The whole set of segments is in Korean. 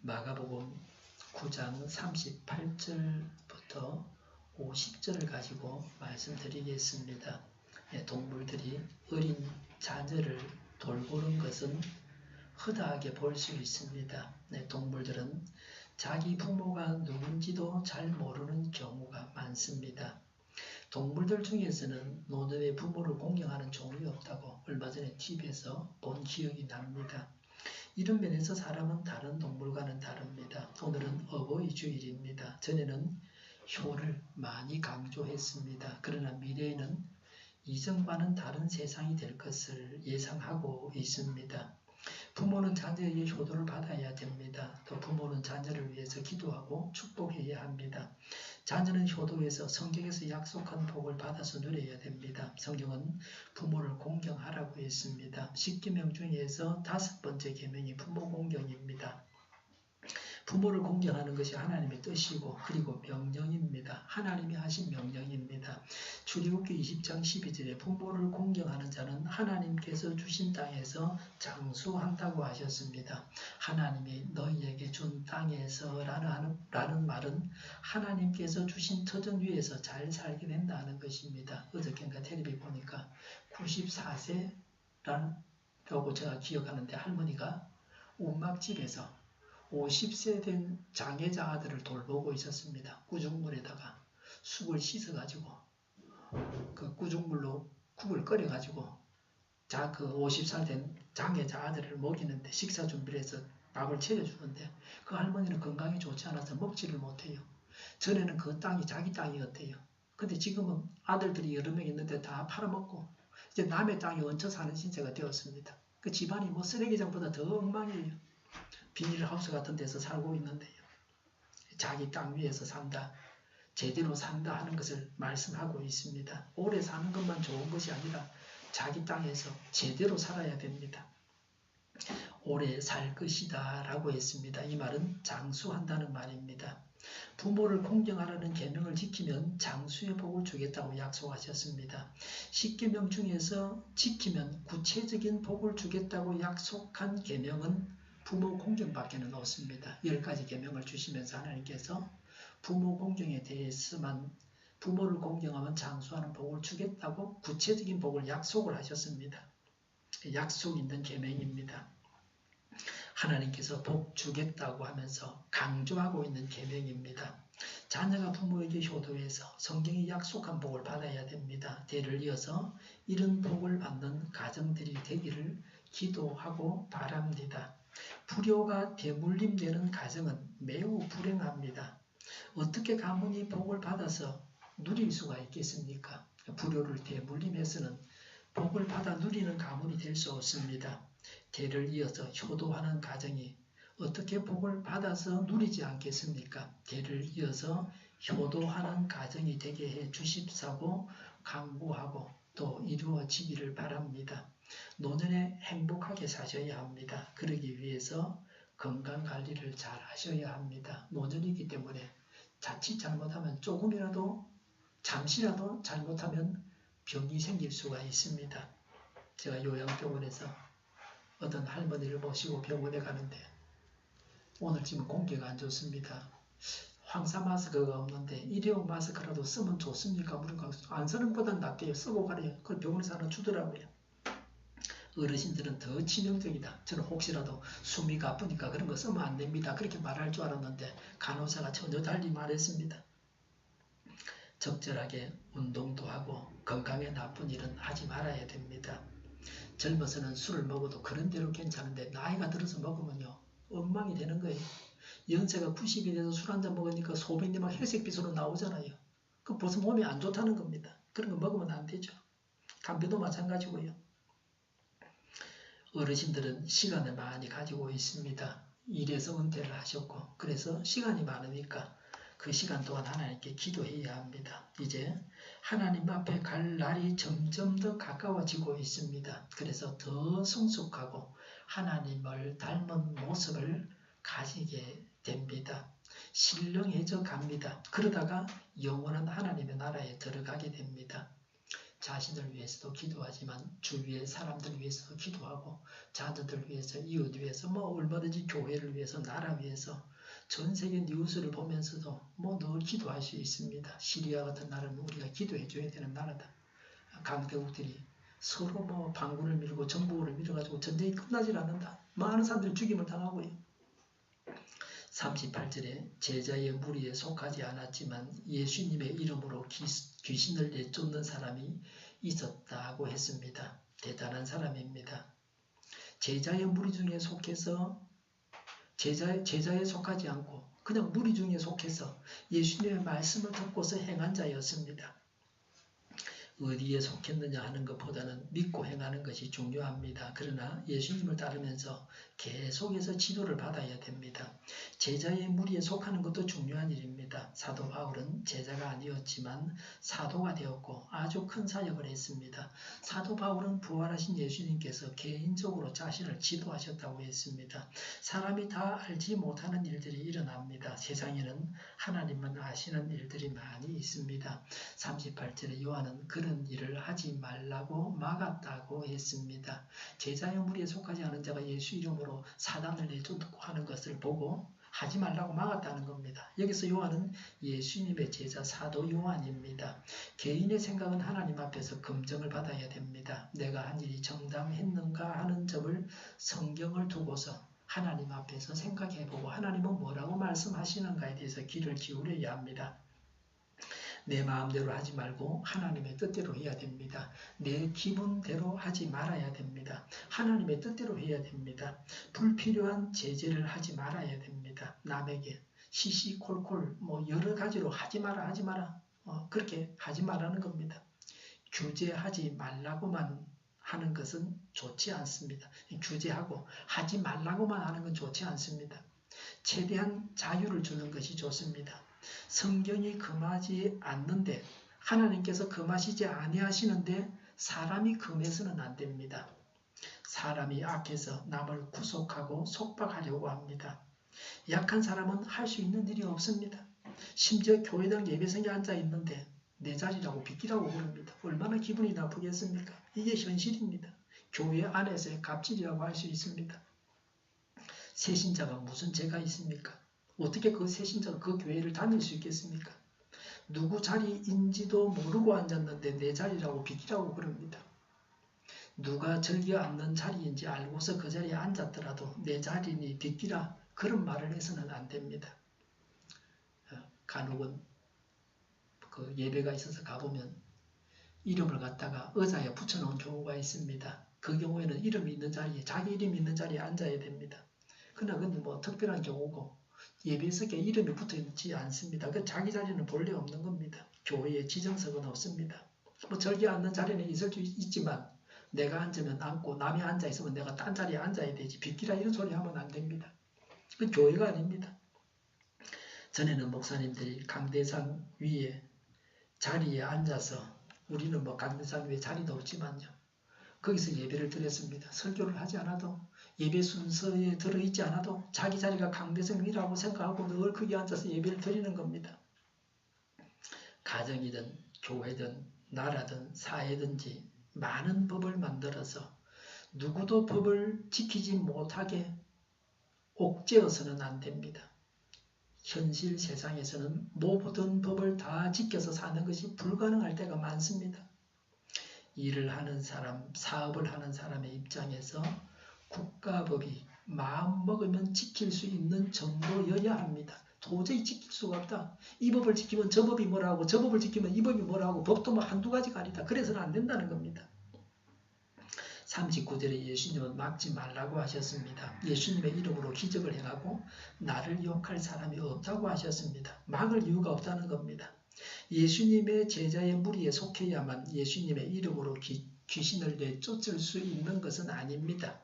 마가복음 9장 38절부터 50절을 가지고 말씀드리겠습니다. 동물들이 어린 자녀를 돌보는 것은 허다하게 볼 수 있습니다. 동물들은 자기 부모가 누군지도 잘 모르는 경우가 많습니다. 동물들 중에서는 노년의 부모를 공경하는 종이 없다고 얼마 전에 TV에서 본 기억이 납니다. 이런 면에서 사람은 다른 동물과는 다릅니다. 오늘은 어버이 주일입니다. 전에는 효를 많이 강조했습니다. 그러나 미래에는 이전과는 다른 세상이 될 것을 예상하고 있습니다. 부모는 자녀에게 효도를 받아야 됩니다. 또 부모는 자녀를 위해서 기도하고 축복해야 합니다. 자녀는 효도에서 성경에서 약속한 복을 받아서 누려야 됩니다. 성경은 부모를 공경하라고 했습니다. 10계명 중에서 5번째 계명이 부모 공경입니다. 부모를 공경하는 것이 하나님의 뜻이고 그리고 명령입니다. 하나님이 하신 명령입니다. 출애굽기 20장 12절에 부모를 공경하는 자는 하나님께서 주신 땅에서 장수한다고 하셨습니다. 하나님이 너희에게 준 땅에서 라는 말은 하나님께서 주신 터전 위에서 잘 살게 된다는 것입니다. 어저께인가 텔레비 보니까 94세라고 제가 기억하는데 할머니가 운막집에서 50세 된 장애자 아들을 돌보고 있었습니다. 꾸중물에다가 쑥을 씻어가지고 그 꾸중물로 국을 끓여가지고 그 50살 된 장애자 아들을 먹이는데 식사 준비를 해서 밥을 차려주는데 그 할머니는 건강이 좋지 않아서 먹지를 못해요. 전에는 그 땅이 자기 땅이었대요. 근데 지금은 아들들이 여러 명 있는데 다 팔아먹고 이제 남의 땅에 얹혀 사는 신세가 되었습니다. 그 집안이 뭐 쓰레기장보다 더 엉망이에요. 비닐하우스 같은 데서 살고 있는데요. 자기 땅 위에서 산다, 제대로 산다 하는 것을 말씀하고 있습니다. 오래 사는 것만 좋은 것이 아니라 자기 땅에서 제대로 살아야 됩니다. 오래 살 것이다 라고 했습니다. 이 말은 장수한다는 말입니다. 부모를 공경하라는 계명을 지키면 장수의 복을 주겠다고 약속하셨습니다. 10계명 중에서 지키면 구체적인 복을 주겠다고 약속한 계명은 부모 공경밖에는 없습니다. 10가지 계명을 주시면서 하나님께서 부모 공경에 대해서만 부모를 공경하면 장수하는 복을 주겠다고 구체적인 복을 약속을 하셨습니다. 약속 있는 계명입니다. 하나님께서 복 주겠다고 하면서 강조하고 있는 계명입니다. 자녀가 부모에게 효도해서 성경이 약속한 복을 받아야 됩니다. 대를 이어서 이런 복을 받는 가정들이 되기를 기도하고 바랍니다. 불효가 대물림되는 가정은 매우 불행합니다. 어떻게 가문이 복을 받아서 누릴 수가 있겠습니까? 불효를 대물림해서는 복을 받아 누리는 가문이 될 수 없습니다. 대를 이어서 효도하는 가정이 어떻게 복을 받아서 누리지 않겠습니까? 대를 이어서 효도하는 가정이 되게 해 주십사고 강구하고 또 이루어지기를 바랍니다. 노년에 행복하게 사셔야 합니다. 그러기 위해서 건강관리를 잘 하셔야 합니다. 노년이기 때문에 자칫 잘못하면 조금이라도 잠시라도 잘못하면 병이 생길 수가 있습니다. 제가 요양병원에서 어떤 할머니를 모시고 병원에 가는데 오늘 지금 공기가 안 좋습니다. 황사 마스크가 없는데 일회용 마스크라도 쓰면 좋습니까? 물으니까 안 쓰는 것보단 낫대요. 쓰고 가래요. 그걸 병원에서 하나 주더라고요. 어르신들은 더 치명적이다. 저는 혹시라도 숨이 가쁘니까 그런 거 쓰면 안 됩니다. 그렇게 말할 줄 알았는데 간호사가 전혀 달리 말했습니다. 적절하게 운동도 하고 건강에 나쁜 일은 하지 말아야 됩니다. 젊어서는 술을 먹어도 그런 대로 괜찮은데 나이가 들어서 먹으면요 엉망이 되는 거예요. 연세가 90이 돼서 술 한잔 먹으니까 소변이 막 회색빛으로 나오잖아요. 그 벌써 몸에 안 좋다는 겁니다. 그런 거 먹으면 안 되죠. 담배도 마찬가지고요. 어르신들은 시간을 많이 가지고 있습니다. 일에서 은퇴를 하셨고 그래서 시간이 많으니까 그 시간 동안 하나님께 기도해야 합니다. 이제 하나님 앞에 갈 날이 점점 더 가까워지고 있습니다. 그래서 더 성숙하고 하나님을 닮은 모습을 가지게 됩니다. 신령해져 갑니다. 그러다가 영원한 하나님의 나라에 들어가게 됩니다. 자신을 위해서도 기도하지만 주위의 사람들 위해서도 기도하고 자녀들 위해서, 이웃 위해서, 얼마든지 교회를 위해서, 나라 위해서 전 세계 뉴스를 보면서도 늘 기도할 수 있습니다. 시리아 같은 나라는 우리가 기도해 줘야 되는 나라다. 강대국들이 서로 방군을 밀고 정부를 밀어가지고 전쟁이 끝나질 않는다. 많은 사람들이 죽임을 당하고요. 38절에 제자의 무리에 속하지 않았지만 예수님의 이름으로 귀신을 내쫓는 사람이 있었다고 했습니다. 대단한 사람입니다. 제자의 무리 중에 속해서 제자에 속하지 않고 그냥 무리 중에 속해서 예수님의 말씀을 듣고서 행한 자였습니다. 어디에 속했느냐 하는 것보다는 믿고 행하는 것이 중요합니다. 그러나 예수님을 따르면서 계속해서 지도를 받아야 됩니다. 제자의 무리에 속하는 것도 중요한 일입니다. 사도 바울은 제자가 아니었지만 사도가 되었고 아주 큰 사역을 했습니다. 사도 바울은 부활하신 예수님께서 개인적으로 자신을 지도하셨다고 했습니다. 사람이 다 알지 못하는 일들이 일어납니다. 세상에는 하나님만 아시는 일들이 많이 있습니다. 38절에 요한은 그런 일을 하지 말라고 막았다고 했습니다. 제자의 무리에 속하지 않은 자가 예수 이름으로 사단을 내쫓고 하는 것을 보고 하지 말라고 막았다는 겁니다. 여기서 요한은 예수님의 제자 사도 요한입니다. 개인의 생각은 하나님 앞에서 검증을 받아야 됩니다. 내가 한 일이 정당했는가 하는 점을 성경을 두고서 하나님 앞에서 생각해보고 하나님은 뭐라고 말씀하시는가에 대해서 귀를 기울여야 합니다. 내 마음대로 하지 말고 하나님의 뜻대로 해야 됩니다. 내 기분대로 하지 말아야 됩니다. 하나님의 뜻대로 해야 됩니다. 불필요한 제재를 하지 말아야 됩니다. 남에게 시시콜콜 여러 가지로 하지 마라 그렇게 하지 말라는 겁니다. 규제하지 말라고만 하는 것은 좋지 않습니다. 규제하고 하지 말라고만 하는 건 좋지 않습니다. 최대한 자유를 주는 것이 좋습니다. 성경이 금하지 않는데 하나님께서 금하시지 아니하시는데 사람이 금해서는 안 됩니다. 사람이 악해서 남을 구속하고 속박하려고 합니다. 약한 사람은 할 수 있는 일이 없습니다. 심지어 교회당 예배석에 앉아 있는데 내 자리라고 비키라고 그럽니다. 얼마나 기분이 나쁘겠습니까? 이게 현실입니다. 교회 안에서의 갑질이라고 할 수 있습니다. 새신자가 무슨 죄가 있습니까? 어떻게 그 새신자가 그 교회를 다닐 수 있겠습니까? 누구 자리인지도 모르고 앉았는데 내 자리라고 비키라고 그럽니다. 누가 즐겨 앉는 자리인지 알고서 그 자리에 앉았더라도 내 자리니 비키라 그런 말을 해서는 안 됩니다. 간혹은 그 예배가 있어서 가보면 이름을 갖다가 의자에 붙여놓은 경우가 있습니다. 그 경우에는 이름이 있는 자리에 자기 이름이 있는 자리에 앉아야 됩니다. 그러나 그건 특별한 경우고 예배석에 이름이 붙어있지 않습니다. 그 자기 자리는 본래 없는 겁니다. 교회에 지정석은 없습니다. 절기 앉는 자리는 있을 수 있지만 내가 앉으면 앉고 남이 앉아있으면 내가 딴 자리에 앉아야 되지 비키라 이런 소리 하면 안 됩니다. 그건 교회가 아닙니다. 전에는 목사님들이 강대상 위에 자리에 앉아서 우리는 강대상 위에 자리도 없지만요. 거기서 예배를 드렸습니다. 설교를 하지 않아도 예배 순서에 들어있지 않아도 자기 자리가 강대상 위라고 생각하고 늘 거기 앉아서 예배를 드리는 겁니다. 가정이든 교회든 나라든 사회든지 많은 법을 만들어서 누구도 법을 지키지 못하게 옥죄어서는 안 됩니다. 현실 세상에서는 모든 법을 다 지켜서 사는 것이 불가능할 때가 많습니다. 일을 하는 사람, 사업을 하는 사람의 입장에서 국가법이 마음먹으면 지킬 수 있는 정도여야 합니다. 도저히 지킬 수가 없다. 이 법을 지키면 저 법이 뭐라고, 저 법을 지키면 이 법이 뭐라고, 법도 한두 가지가 아니다. 그래서는 안 된다는 겁니다. 39절에 예수님은 막지 말라고 하셨습니다. 예수님의 이름으로 기적을 행하고 나를 욕할 사람이 없다고 하셨습니다. 막을 이유가 없다는 겁니다. 예수님의 제자의 무리에 속해야만 예수님의 이름으로 귀신을 내쫓을 수 있는 것은 아닙니다.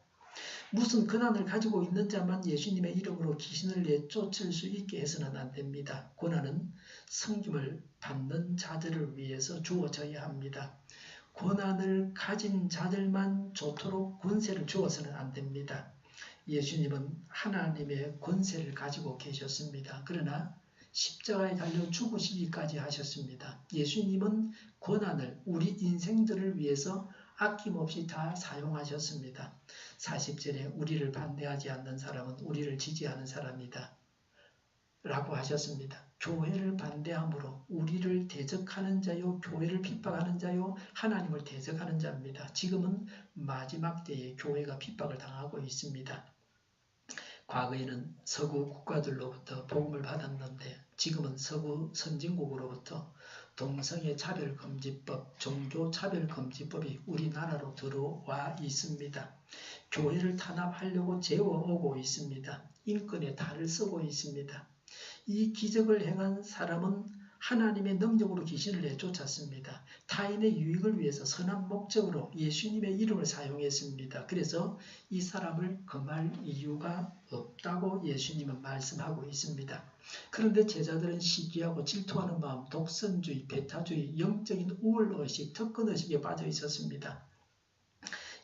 무슨 권한을 가지고 있는 자만 예수님의 이름으로 귀신을 내쫓을 수 있게 해서는 안 됩니다. 권한은 섬김을 받는 자들을 위해서 주어져야 합니다. 권한을 가진 자들만 좋도록 권세를 주어서는 안 됩니다. 예수님은 하나님의 권세를 가지고 계셨습니다. 그러나 십자가에 달려 죽으시기까지 하셨습니다. 예수님은 고난을 우리 인생들을 위해서 아낌없이 다 사용하셨습니다. 40절에 우리를 반대하지 않는 사람은 우리를 지지하는 사람이다 라고 하셨습니다. 교회를 반대함으로 우리를 대적하는 자요, 교회를 핍박하는 자요, 하나님을 대적하는 자입니다. 지금은 마지막 때에 교회가 핍박을 당하고 있습니다. 과거에는 서구 국가들로부터 복음을 받았는데 지금은 서구 선진국으로부터 동성애 차별금지법, 종교차별금지법이 우리나라로 들어와 있습니다. 교회를 탄압하려고 재워오고 있습니다. 인권에 탈을 쓰고 있습니다. 이 기적을 행한 사람은 하나님의 능력으로 귀신을 내쫓았습니다. 타인의 유익을 위해서 선한 목적으로 예수님의 이름을 사용했습니다. 그래서 이 사람을 금할 이유가 없다고 예수님은 말씀하고 있습니다. 그런데 제자들은 시기하고 질투하는 마음, 독선주의, 배타주의, 영적인 우월의식, 특권의식에 빠져 있었습니다.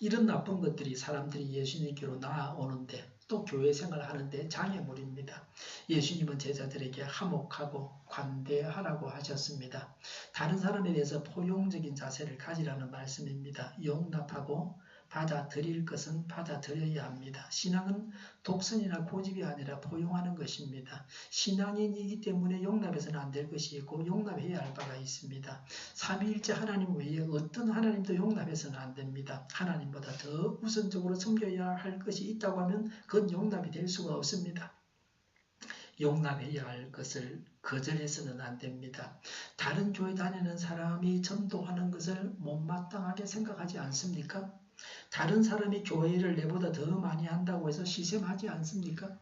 이런 나쁜 것들이 사람들이 예수님께로 나아오는데 또 교회 생활을 하는데 장애물입니다. 예수님은 제자들에게 화목하고 관대하라고 하셨습니다. 다른 사람에 대해서 포용적인 자세를 가지라는 말씀입니다. 용납하고 받아들일 것은 받아들여야 합니다. 신앙은 독선이나 고집이 아니라 포용하는 것입니다. 신앙인이기 때문에 용납해서는 안 될 것이 있고 용납해야 할 바가 있습니다. 삼위일체 하나님 외에 어떤 하나님도 용납해서는 안 됩니다. 하나님보다 더 우선적으로 섬겨야 할 것이 있다고 하면 그건 용납이 될 수가 없습니다. 용납해야 할 것을 거절해서는 안 됩니다. 다른 교회 다니는 사람이 전도하는 것을 못마땅하게 생각하지 않습니까? 다른 사람이 교회를 내보다 더 많이 한다고 해서 시샘하지 않습니까?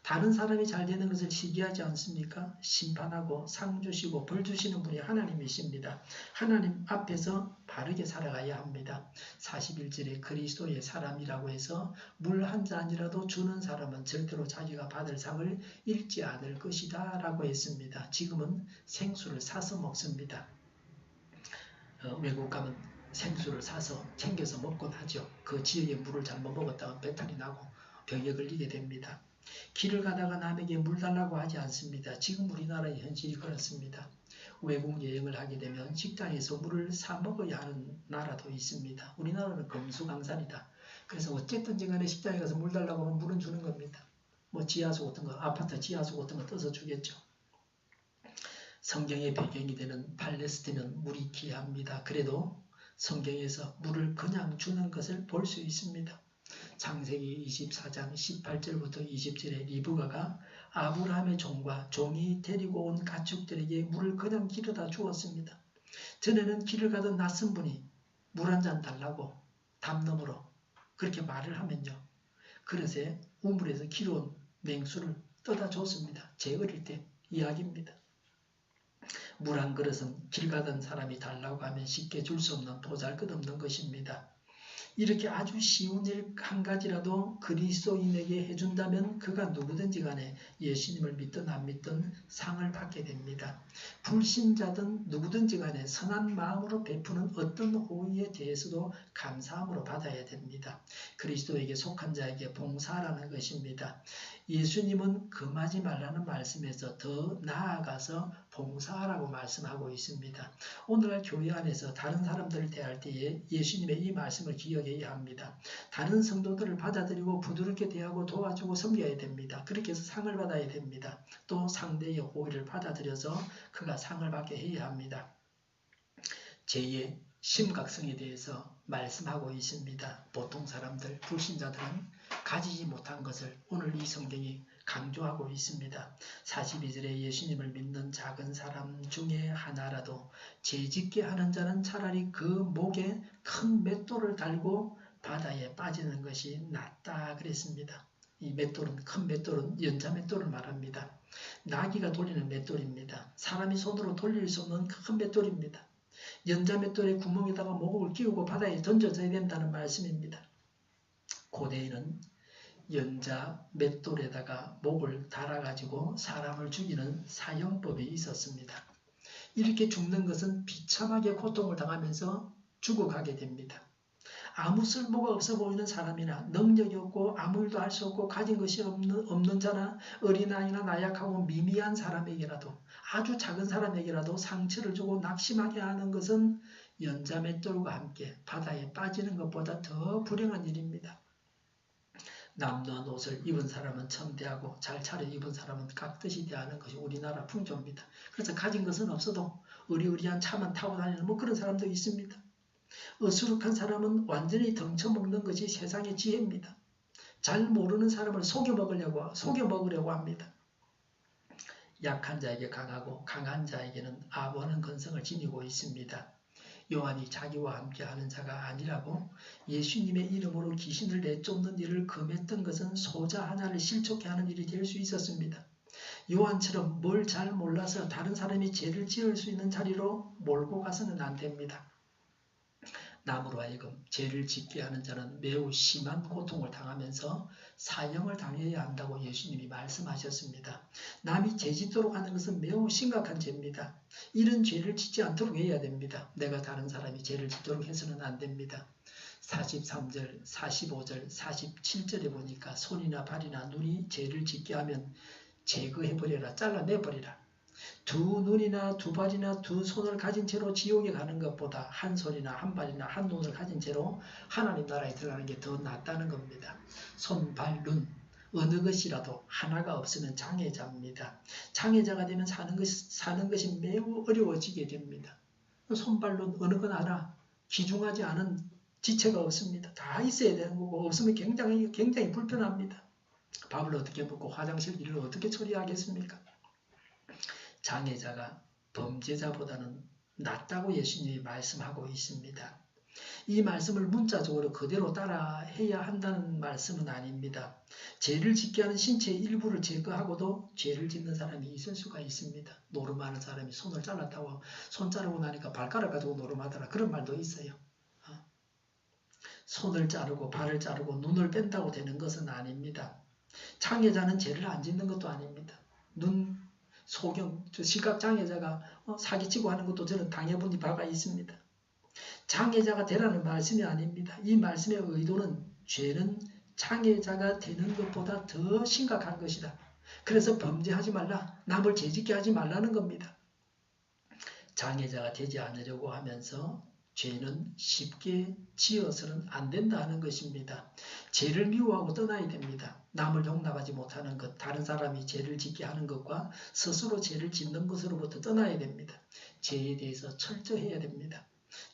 다른 사람이 잘 되는 것을 시기하지 않습니까? 심판하고 상 주시고 벌 주시는 분이 하나님이십니다. 하나님 앞에서 바르게 살아가야 합니다. 41절에 그리스도의 사람이라고 해서 물 한 잔이라도 주는 사람은 절대로 자기가 받을 상을 잃지 않을 것이다 라고 했습니다. 지금은 생수를 사서 먹습니다. 외국 가면 생수를 사서 챙겨서 먹곤 하죠. 그 지역의 물을 잘못 먹었다가 배탈이 나고 병에 걸리게 됩니다. 길을 가다가 남에게 물 달라고 하지 않습니다. 지금 우리나라의 현실이 그렇습니다. 외국 여행을 하게 되면 식당에서 물을 사 먹어야 하는 나라도 있습니다. 우리나라는 금수강산이다. 그래서 어쨌든지 간에 식당에 가서 물 달라고 하면 물은 주는 겁니다. 뭐 지하수 같은 거, 아파트 지하수 같은 거 떠서 주겠죠. 성경의 배경이 되는 팔레스틴은 물이 귀합니다. 그래도 성경에서 물을 그냥 주는 것을 볼 수 있습니다. 창세기 24장 18절부터 20절에 리브가가 아브라함의 종과 종이 데리고 온 가축들에게 물을 그냥 길어다 주었습니다. 전에는 길을 가던 낯선 분이 물 한 잔 달라고 담 너머로 그렇게 말을 하면요. 그릇에 우물에서 길어온 냉수를 떠다 줬습니다. 제 어릴 때 이야기입니다. 물 한 그릇은 길 가던 사람이 달라고 하면 쉽게 줄 수 없는 보잘것없는 것입니다. 이렇게 아주 쉬운 일 한 가지라도 그리스도인에게 해준다면 그가 누구든지 간에 예수님을 믿든 안 믿든 상을 받게 됩니다. 불신자든 누구든지 간에 선한 마음으로 베푸는 어떤 호의에 대해서도 감사함으로 받아야 됩니다. 그리스도에게 속한 자에게 봉사하라는 것입니다. 예수님은 금하지 말라는 말씀에서 더 나아가서 봉사하라고 말씀하고 있습니다. 오늘날 교회 안에서 다른 사람들을 대할 때에 예수님의 이 말씀을 기억해야 합니다. 다른 성도들을 받아들이고 부드럽게 대하고 도와주고 섬겨야 됩니다. 그렇게 해서 상을 받아야 됩니다. 또 상대의 호의를 받아들여서 그가 상을 받게 해야 합니다. 제2의 심각성에 대해서 말씀하고 있습니다. 보통 사람들, 불신자들은 가지지 못한 것을 오늘 이 성경이 강조하고 있습니다. 42절에 예수님을 믿는 작은 사람 중에 하나라도 죄짓게 하는 자는 차라리 그 목에 큰 맷돌을 달고 바다에 빠지는 것이 낫다 그랬습니다. 이 맷돌은, 큰 맷돌은 연자 맷돌을 말합니다. 나귀가 돌리는 맷돌입니다. 사람이 손으로 돌릴 수 없는 큰 맷돌입니다. 연자 맷돌의 구멍에다가 목을 끼우고 바다에 던져져야 된다는 말씀입니다. 고대에는 연자 맷돌에다가 목을 달아가지고 사람을 죽이는 사형법이 있었습니다. 이렇게 죽는 것은 비참하게 고통을 당하면서 죽어가게 됩니다. 아무 쓸모가 없어 보이는 사람이나 능력이 없고 아무 일도 할 수 없고 가진 것이 없는 자나 어린아이나 나약하고 미미한 사람에게라도 아주 작은 사람에게라도 상처를 주고 낙심하게 하는 것은 연자맷돌과 함께 바다에 빠지는 것보다 더 불행한 일입니다. 남노한 옷을 입은 사람은 첨대하고 잘 차려입은 사람은 깍듯이 대하는 것이 우리나라 풍조입니다. 그래서 가진 것은 없어도 의리의리한 차만 타고 다니는 그런 사람도 있습니다. 어수룩한 사람은 완전히 덩쳐먹는 것이 세상의 지혜입니다. 잘 모르는 사람을 속여 먹으려고 합니다. 약한 자에게 강하고 강한 자에게는 아부하는 근성을 지니고 있습니다. 요한이 자기와 함께 하는 자가 아니라고 예수님의 이름으로 귀신을 내쫓는 일을 금했던 것은 소자 하나를 실족해 하는 일이 될 수 있었습니다. 요한처럼 뭘 잘 몰라서 다른 사람이 죄를 지을 수 있는 자리로 몰고 가서는 안 됩니다. 남으로 하여금 죄를 짓게 하는 자는 매우 심한 고통을 당하면서 사형을 당해야 한다고 예수님이 말씀하셨습니다. 남이 죄 짓도록 하는 것은 매우 심각한 죄입니다. 이런 죄를 짓지 않도록 해야 됩니다. 내가 다른 사람이 죄를 짓도록 해서는 안 됩니다. 43절, 45절, 47절에 보니까 손이나 발이나 눈이 죄를 짓게 하면 제거해버려라, 잘라내버리라. 두 눈이나 두 발이나 두 손을 가진 채로 지옥에 가는 것보다 한 손이나 한 발이나 한 눈을 가진 채로 하나님 나라에 들어가는 게 더 낫다는 겁니다. 손, 발, 눈 어느 것이라도 하나가 없으면 장애자입니다. 장애자가 되면 사는 것이 매우 어려워지게 됩니다. 손, 발, 눈 어느 건 하나 귀중하지 않은 지체가 없습니다. 다 있어야 되는 거고 없으면 굉장히 불편합니다. 밥을 어떻게 먹고 화장실 일을 어떻게 처리하겠습니까? 장애자가 범죄자보다는 낫다고 예수님이 말씀하고 있습니다. 이 말씀을 문자적으로 그대로 따라해야 한다는 말씀은 아닙니다. 죄를 짓게 하는 신체의 일부를 제거하고도 죄를 짓는 사람이 있을 수가 있습니다. 노름하는 사람이 손을 잘랐다고 손 자르고 나니까 발가락 가지고 노름하더라. 그런 말도 있어요. 손을 자르고 발을 자르고 눈을 뺀다고 되는 것은 아닙니다. 장애자는 죄를 안 짓는 것도 아닙니다. 소경, 시각장애자가 사기치고 하는 것도 저는 당해본 바가 있습니다. 장애자가 되라는 말씀이 아닙니다. 이 말씀의 의도는 죄는 장애자가 되는 것보다 더 심각한 것이다. 그래서 범죄하지 말라, 남을 죄짓게 하지 말라는 겁니다. 장애자가 되지 않으려고 하면서 죄는 쉽게 지어서는 안 된다는 것입니다. 죄를 미워하고 떠나야 됩니다. 남을 용납하지 못하는 것, 다른 사람이 죄를 짓게 하는 것과 스스로 죄를 짓는 것으로부터 떠나야 됩니다. 죄에 대해서 철저해야 됩니다.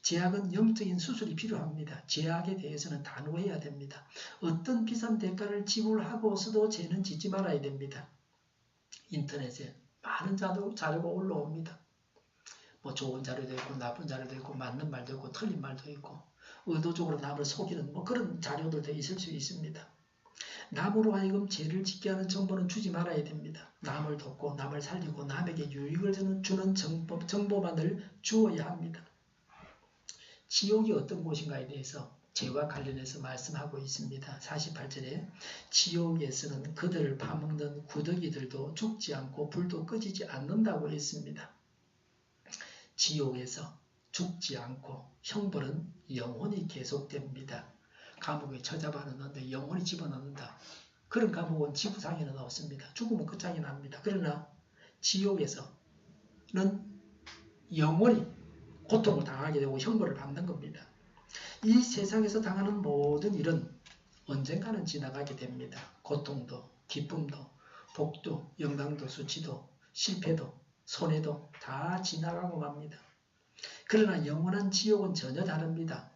죄악은 영적인 수술이 필요합니다. 죄악에 대해서는 단호해야 됩니다. 어떤 비싼 대가를 지불하고서도 죄는 짓지 말아야 됩니다. 인터넷에 많은 자료가 올라옵니다. 좋은 자료도 있고 나쁜 자료도 있고 맞는 말도 있고 틀린 말도 있고 의도적으로 남을 속이는 그런 자료들도 있을 수 있습니다. 남으로 하여금 죄를 짓게 하는 정보는 주지 말아야 됩니다. 남을 돕고 남을 살리고 남에게 유익을 주는 정보만을 주어야 합니다. 지옥이 어떤 곳인가에 대해서 죄와 관련해서 말씀하고 있습니다. 48절에 지옥에서는 그들을 파먹는 구더기들도 죽지 않고 불도 꺼지지 않는다고 했습니다. 지옥에서 죽지 않고 형벌은 영원히 계속됩니다. 감옥에 처잡아 넣는데 영원히 집어넣는다. 그런 감옥은 지구상에는 없습니다. 죽으면 끝장이 납니다. 그러나 지옥에서는 영원히 고통을 당하게 되고 형벌을 받는 겁니다. 이 세상에서 당하는 모든 일은 언젠가는 지나가게 됩니다. 고통도, 기쁨도, 복도, 영광도, 수치도, 실패도, 손해도 다 지나가고 맙니다. 그러나 영원한 지옥은 전혀 다릅니다.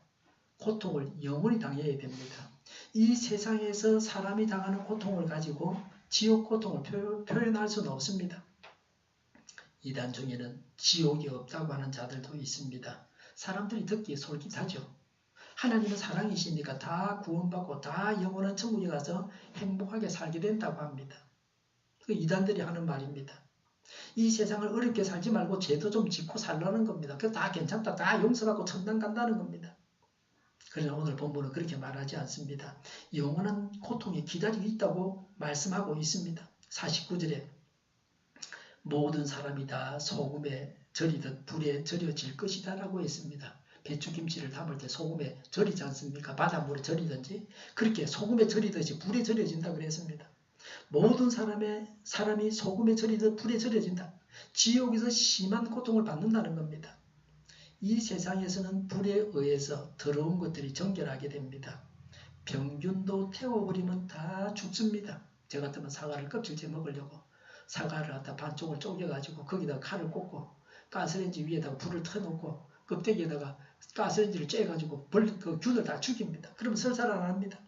고통을 영원히 당해야 됩니다. 이 세상에서 사람이 당하는 고통을 가지고 지옥 고통을 표현할 수는 없습니다. 이단 중에는 지옥이 없다고 하는 자들도 있습니다. 사람들이 듣기에 솔깃하죠. 하나님은 사랑이시니까 다 구원받고 다 영원한 천국에 가서 행복하게 살게 된다고 합니다. 그 이단들이 하는 말입니다. 이 세상을 어렵게 살지 말고 죄도 좀 짓고 살라는 겁니다. 그래서 다 괜찮다, 다 용서받고 천당 간다는 겁니다. 그러나 오늘 본문은 그렇게 말하지 않습니다. 영원한 고통이 기다리고 있다고 말씀하고 있습니다. 49절에 모든 사람이 다 소금에 절이듯 불에 절여질 것이다 라고 했습니다. 배추김치를 담을 때 소금에 절이지 않습니까? 바닷물에 절이든지 그렇게 소금에 절이듯이 불에 절여진다 그랬습니다. 모든 사람이 소금에 절이듯 불에 절여진다. 지옥에서 심한 고통을 받는다는 겁니다. 이 세상에서는 불에 의해서 더러운 것들이 정결하게 됩니다. 병균도 태워버리면 다 죽습니다. 저 같으면 사과를 껍질째 먹으려고 사과를 갖다 반쪽을 쪼개가지고 거기다 칼을 꽂고 가스레인지 위에다가 불을 터놓고 껍데기에다가 가스레인지를 쬐가지고 그 균을 다 죽입니다. 그러면 설사 안 합니다.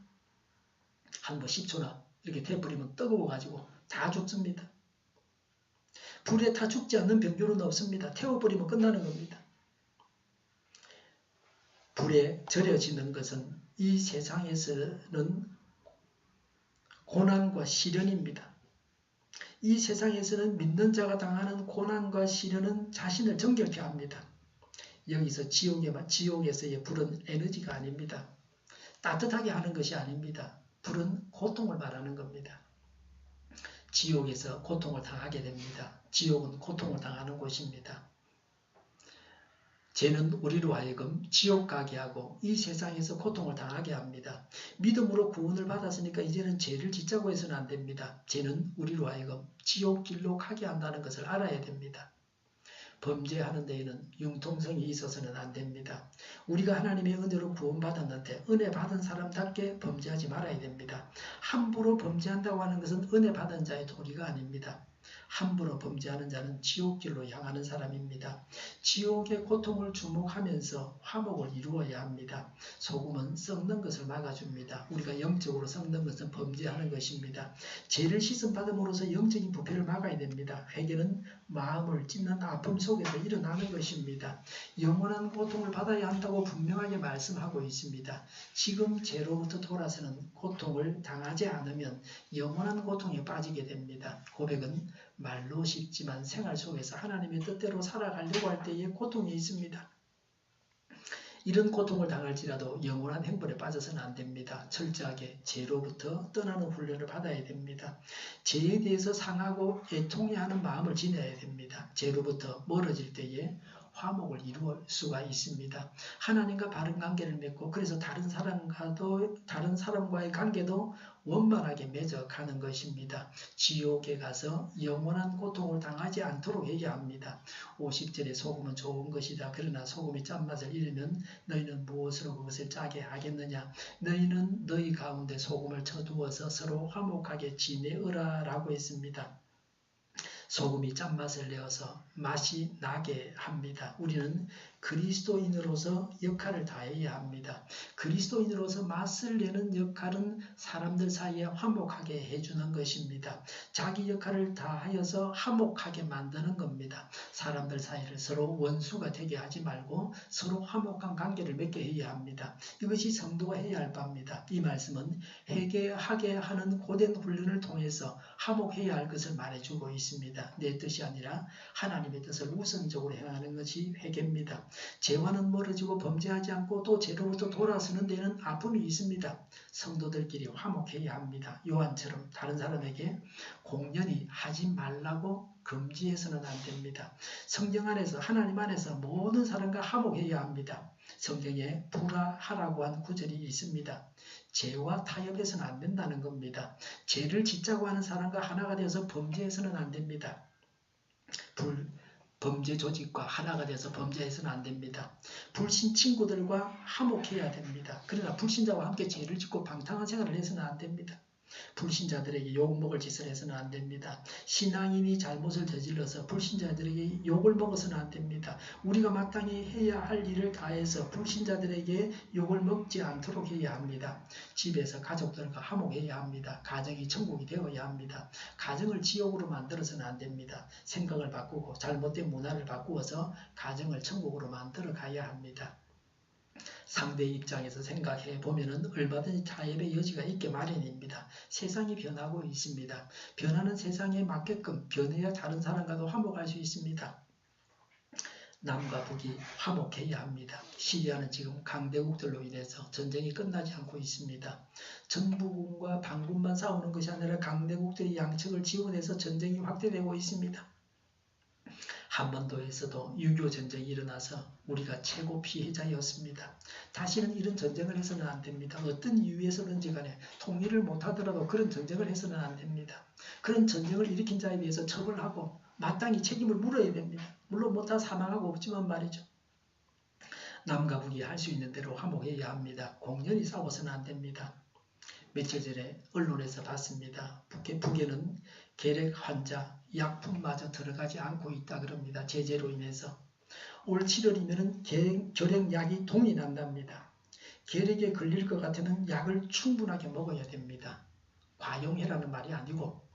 한 10초나 이렇게 돼버리면 뜨거워가지고 다 죽습니다. 불에 타 죽지 않는 병균은 없습니다. 태워버리면 끝나는 겁니다. 불에 절여지는 것은 이 세상에서는 고난과 시련입니다. 이 세상에서는 믿는 자가 당하는 고난과 시련은 자신을 정결케 합니다. 여기서 지옥에서의 불은 에너지가 아닙니다. 따뜻하게 하는 것이 아닙니다. 불은 고통을 말하는 겁니다. 지옥에서 고통을 당하게 됩니다. 지옥은 고통을 당하는 곳입니다. 죄는 우리로 하여금 지옥 가게 하고 이 세상에서 고통을 당하게 합니다. 믿음으로 구원을 받았으니까 이제는 죄를 짓자고 해서는 안 됩니다. 죄는 우리로 하여금 지옥 길로 가게 한다는 것을 알아야 됩니다. 범죄하는 데에는 융통성이 있어서는 안 됩니다. 우리가 하나님의 은혜로 구원받았는데 은혜 받은 사람답게 범죄하지 말아야 됩니다. 함부로 범죄한다고 하는 것은 은혜 받은 자의 도리가 아닙니다. 함부로 범죄하는 자는 지옥길로 향하는 사람입니다. 지옥의 고통을 주목하면서 화목을 이루어야 합니다. 소금은 썩는 것을 막아줍니다. 우리가 영적으로 썩는 것은 범죄하는 것입니다. 죄를 씻음받음으로써 영적인 부패를 막아야 됩니다. 회개는 마음을 찢는 아픔 속에서 일어나는 것입니다. 영원한 고통을 받아야 한다고 분명하게 말씀하고 있습니다. 지금 죄로부터 돌아서는 고통을 당하지 않으면 영원한 고통에 빠지게 됩니다. 고백은 말로 쉽지만 생활 속에서 하나님의 뜻대로 살아가려고 할 때에 고통이 있습니다. 이런 고통을 당할지라도 영원한 행복에 빠져서는 안 됩니다. 철저하게 죄로부터 떠나는 훈련을 받아야 됩니다. 죄에 대해서 상하고 애통해하는 마음을 지녀야 됩니다. 죄로부터 멀어질 때에 화목을 이루어 수가 있습니다. 하나님과 바른 관계를 맺고 그래서 다른 사람과의 관계도 원만하게 맺어가는 것입니다. 지옥에 가서 영원한 고통을 당하지 않도록 해야 합니다. 50절에 소금은 좋은 것이다. 그러나 소금이 짠맛을 잃으면 너희는 무엇으로 그것을 짜게 하겠느냐. 너희는 너희 가운데 소금을 쳐두어서 서로 화목하게 지내으라 라고 했습니다. 소금이 짠맛을 내어서 맛이 나게 합니다. 우리는 그리스도인으로서 역할을 다해야 합니다. 그리스도인으로서 맛을 내는 역할은 사람들 사이에 화목하게 해주는 것입니다. 자기 역할을 다하여서 화목하게 만드는 겁니다. 사람들 사이를 서로 원수가 되게 하지 말고 서로 화목한 관계를 맺게 해야 합니다. 이것이 성도가 해야 할 바입니다. 이 말씀은 회개하게 하는 고된 훈련을 통해서 화목해야 할 것을 말해주고 있습니다. 내 뜻이 아니라 하나님의 뜻을 우선적으로 행하는 것이 회개입니다. 죄와는 멀어지고 범죄하지 않고 또 죄로부터 돌아서는 데는 아픔이 있습니다. 성도들끼리 화목해야 합니다. 요한처럼 다른 사람에게 공연히 하지 말라고 금지해서는 안 됩니다. 성경 안에서 하나님 안에서 모든 사람과 화목해야 합니다. 성경에 불화하라고 한 구절이 있습니다. 죄와 타협해서는 안 된다는 겁니다. 죄를 짓자고 하는 사람과 하나가 되어서 범죄해서는 안 됩니다. 범죄 조직과 하나가 돼서 범죄해서는 안 됩니다. 불신 친구들과 화목해야 됩니다. 그러나 불신자와 함께 죄를 짓고 방탕한 생활을 해서는 안 됩니다. 불신자들에게 욕먹을 짓을 해서는 안 됩니다. 신앙인이 잘못을 저질러서 불신자들에게 욕을 먹어서는 안 됩니다. 우리가 마땅히 해야 할 일을 다해서 불신자들에게 욕을 먹지 않도록 해야 합니다. 집에서 가족들과 화목해야 합니다. 가정이 천국이 되어야 합니다. 가정을 지옥으로 만들어서는 안 됩니다. 생각을 바꾸고 잘못된 문화를 바꾸어서 가정을 천국으로 만들어 가야 합니다. 상대의 입장에서 생각해 보면은 얼마든지 타협의 여지가 있게 마련입니다. 세상이 변하고 있습니다. 변하는 세상에 맞게끔 변해야 다른 사람과도 화목할 수 있습니다. 남과 북이 화목해야 합니다. 시리아는 지금 강대국들로 인해서 전쟁이 끝나지 않고 있습니다. 정부군과 반군만 싸우는 것이 아니라 강대국들이 양측을 지원해서 전쟁이 확대되고 있습니다. 한반도에서도 6.25 전쟁이 일어나서 우리가 최고 피해자였습니다. 다시는 이런 전쟁을 해서는 안 됩니다. 어떤 이유에서든지 간에 통일을 못하더라도 그런 전쟁을 해서는 안 됩니다. 그런 전쟁을 일으킨 자에 대해서 처벌하고 마땅히 책임을 물어야 됩니다. 물론 못 다 사망하고 없지만 말이죠. 남과 북이 할 수 있는 대로 화목해야 합니다. 공연히 싸워서는 안 됩니다. 며칠 전에 언론에서 봤습니다. 북에는 결핵 환자, 약품마저 들어가지 않고 있다 그럽니다. 제재로 인해서. 올 7월이면 결핵약이 동이 난답니다. 결핵에 걸릴 것 같으면 약을 충분하게 먹어야 됩니다. 과용해라는 말이 아니고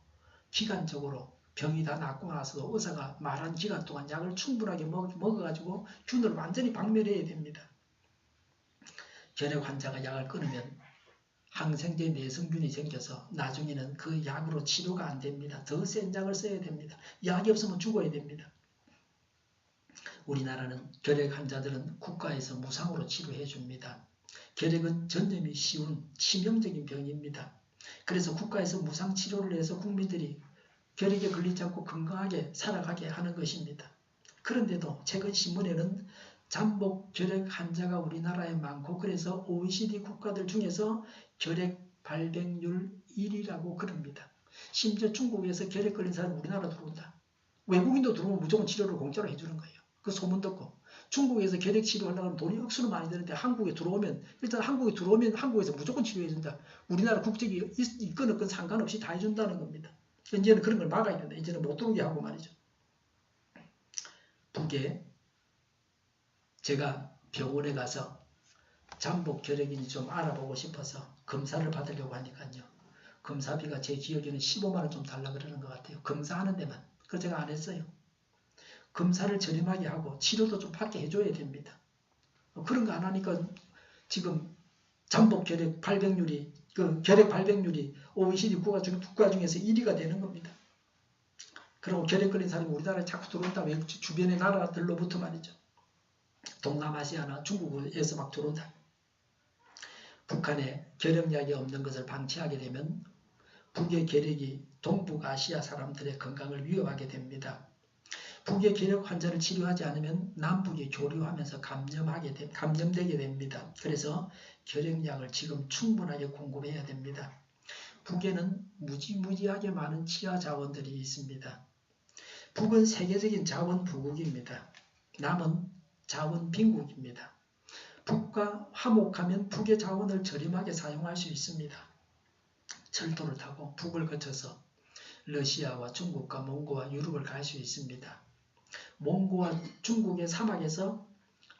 기간적으로 병이 다 낫고 나서도 의사가 말한 기간 동안 약을 충분하게 먹어가지고 균을 완전히 박멸해야 됩니다. 결핵 환자가 약을 끊으면 항생제 내성균이 생겨서 나중에는 그 약으로 치료가 안 됩니다. 더 센 약을 써야 됩니다. 약이 없으면 죽어야 됩니다. 우리나라는 결핵 환자들은 국가에서 무상으로 치료해 줍니다. 결핵은 전염이 쉬운 치명적인 병입니다. 그래서 국가에서 무상 치료를 해서 국민들이 결핵에 걸리지 않고 건강하게 살아가게 하는 것입니다. 그런데도 최근 신문에는 잠복 결핵 환자가 우리나라에 많고 그래서 OECD 국가들 중에서 결핵 발병률 1위라고 그럽니다. 심지어 중국에서 결핵 걸린 사람이 우리나라 들어온다. 외국인도 들어오면 무조건 치료를 공짜로 해주는 거예요. 그 소문 듣고. 중국에서 결핵 치료하려면 돈이 억수로 많이 드는데 한국에 들어오면 일단 한국에 들어오면 한국에서 무조건 치료해준다. 우리나라 국적이 있건 없건 상관없이 다 해준다는 겁니다. 이제는 그런 걸 막아야 된다. 이제는 못 들어오게 하고 말이죠. 북에 제가 병원에 가서 잠복 결핵인지 좀 알아보고 싶어서 검사를 받으려고 하니까요. 검사비가 제 기억에는 15만원 좀 달라 그러는 것 같아요. 검사하는 데만. 그래서 제가 안 했어요. 검사를 저렴하게 하고 치료도 좀 받게 해줘야 됩니다. 그런 거 안 하니까 지금 잠복 결핵 발병률이 결핵 발병률이 OECD 국가 중에서 1위가 되는 겁니다. 그리고 결핵 걸린 사람이 우리나라에 자꾸 들어온다. 외국 주변의 나라들로부터 말이죠. 동남아시아나 중국에서 막 들어온다. 북한에 결핵약이 없는 것을 방치하게 되면 북의 결핵이 동북아시아 사람들의 건강을 위협하게 됩니다. 북의 결핵 환자를 치료하지 않으면 남북이 교류하면서 감염되게 됩니다. 그래서 결핵약을 지금 충분하게 공급해야 됩니다. 북에는 무지무지하게 많은 치아 자원들이 있습니다. 북은 세계적인 자원 부국입니다. 남은 자원 빈국입니다. 북과 화목하면 북의 자원을 저렴하게 사용할 수 있습니다. 철도를 타고 북을 거쳐서 러시아와 중국과 몽고와 유럽을 갈 수 있습니다. 몽고와 중국의 사막에서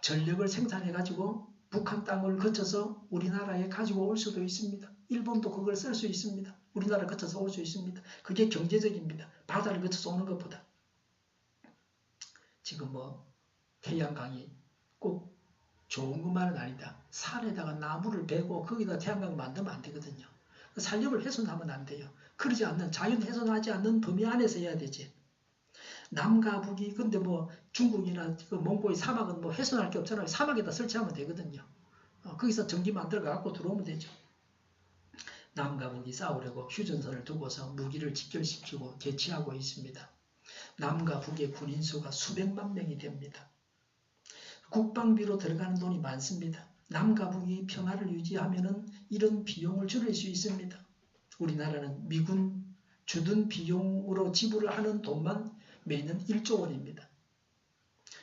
전력을 생산해가지고 북한 땅을 거쳐서 우리나라에 가지고 올 수도 있습니다. 일본도 그걸 쓸 수 있습니다. 우리나라를 거쳐서 올 수 있습니다. 그게 경제적입니다. 바다를 거쳐서 오는 것보다. 지금 태양광이 꼭 좋은 것만은 아니다. 산에다가 나무를 베고 거기다 태양광 만들면 안 되거든요. 산력을 훼손하면 안 돼요. 그러지 않는 자연 훼손하지 않는 범위 안에서 해야 되지. 남과 북이 근데 중국이나 몽고의 사막은 훼손할 게 없잖아요. 사막에다 설치하면 되거든요. 거기서 전기 만들어 갖고 들어오면 되죠. 남과 북이 싸우려고 휴전선을 두고서 무기를 직결시키고 대치하고 있습니다. 남과 북의 군인 수가 수백만 명이 됩니다. 국방비로 들어가는 돈이 많습니다. 남과 북이 평화를 유지하면 이런 비용을 줄일 수 있습니다. 우리나라는 미군 주둔 비용으로 지불을 하는 돈만 매년 1조 원입니다.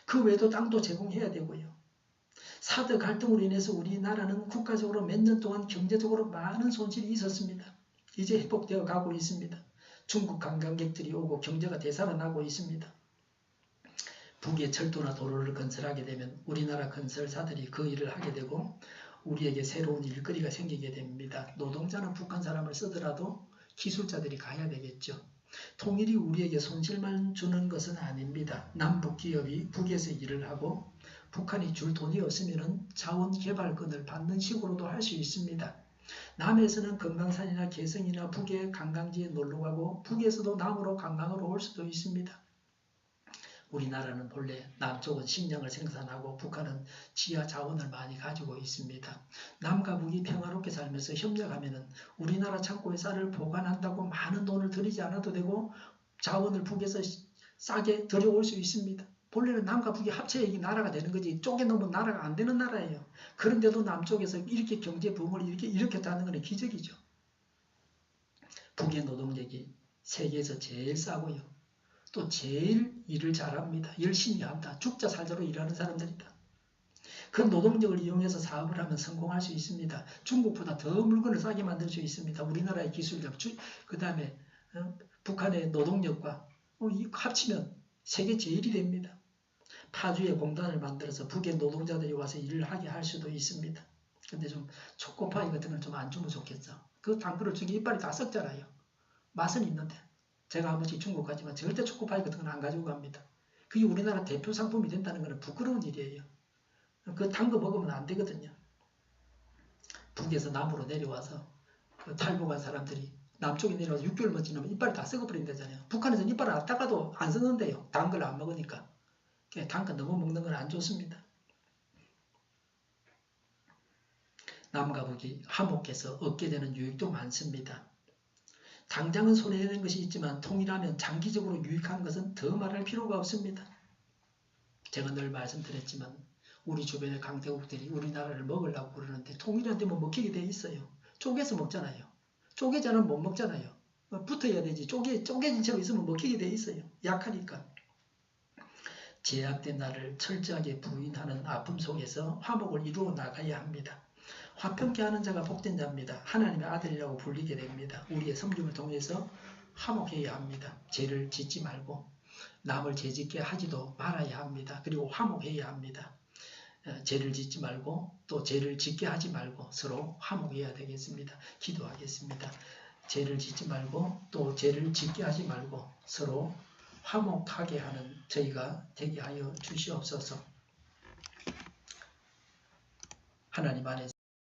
그 외에도 땅도 제공해야 되고요. 사드 갈등으로 인해서 우리나라는 국가적으로 몇 년 동안 경제적으로 많은 손실이 있었습니다. 이제 회복되어 가고 있습니다. 중국 관광객들이 오고 경제가 되살아나고 있습니다. 북의 철도나 도로를 건설하게 되면 우리나라 건설사들이 그 일을 하게 되고 우리에게 새로운 일거리가 생기게 됩니다. 노동자는 북한 사람을 쓰더라도 기술자들이 가야 되겠죠. 통일이 우리에게 손실만 주는 것은 아닙니다. 남북 기업이 북에서 일을 하고 북한이 줄 돈이 없으면 자원개발권을 받는 식으로도 할 수 있습니다. 남에서는 금강산이나 개성이나 북의 관광지에 놀러가고 북에서도 남으로 관광으로 올 수도 있습니다. 우리나라는 본래 남쪽은 식량을 생산하고 북한은 지하 자원을 많이 가지고 있습니다. 남과 북이 평화롭게 살면서 협력하면 우리나라 창고에 쌀을 보관한다고 많은 돈을 들이지 않아도 되고 자원을 북에서 싸게 들여올 수 있습니다. 본래는 남과 북이 합쳐야 이 나라가 되는 거지 쪼개 놓으면 나라가 안 되는 나라예요. 그런데도 남쪽에서 이렇게 경제 부흥을 이렇게 일으켰다는 건 기적이죠. 북의 노동력이 세계에서 제일 싸고요. 또 제일 일을 잘합니다. 열심히 한다. 죽자 살자로 일하는 사람들이다. 그 노동력을 이용해서 사업을 하면 성공할 수 있습니다. 중국보다 더 물건을 싸게 만들 수 있습니다. 우리나라의 기술력, 그 다음에 북한의 노동력과 합치면 세계 제일이 됩니다. 파주에 공단을 만들어서 북의 노동자들이 와서 일을 하게 할 수도 있습니다. 근데 좀 초코파이 같은 걸 좀 안 주면 좋겠죠. 그 당근을 주기 이빨이 다 썩잖아요. 맛은 있는데 제가 한 번씩 중국 가지만 절대 초코파이 같은 건 안 가지고 갑니다. 그게 우리나라 대표 상품이 된다는 것은 부끄러운 일이에요. 그 단 거 먹으면 안 되거든요. 북에서 남으로 내려와서 그 탈북한 사람들이 남쪽에 내려와서 6개월만 지나면 이빨이 다 썩어버린다잖아요. 북한에서는 이빨을 안 닦아도 안 썩는데요. 단 걸 안 먹으니까. 단 거 너무 먹는 건 안 좋습니다. 남과 북이 화목해서 얻게 되는 유익도 많습니다. 당장은 손해내는 것이 있지만 통일하면 장기적으로 유익한 것은 더 말할 필요가 없습니다. 제가 늘 말씀드렸지만 우리 주변의 강대국들이 우리나라를 먹으려고 그러는데 통일안 되면 먹히게 돼 있어요. 쪼개서 먹잖아요. 쪼개지 않으면 못 먹잖아요. 붙어야 되지. 쪼개진 채로 있으면 먹히게 돼 있어요. 약하니까. 제약된 나를 철저하게 부인하는 아픔 속에서 화목을 이루어 나가야 합니다. 화평케 하는 자가 복된 자입니다. 하나님의 아들이라고 불리게 됩니다. 우리의 섬김을 통해서 화목해야 합니다. 죄를 짓지 말고 남을 죄짓게 하지도 말아야 합니다. 그리고 화목해야 합니다. 죄를 짓지 말고 또 죄를 짓게 하지 말고 서로 화목해야 되겠습니다. 기도하겠습니다. 죄를 짓지 말고 또 죄를 짓게 하지 말고 서로 화목하게 하는 저희가 되게 하여 주시옵소서. 하나님 안에서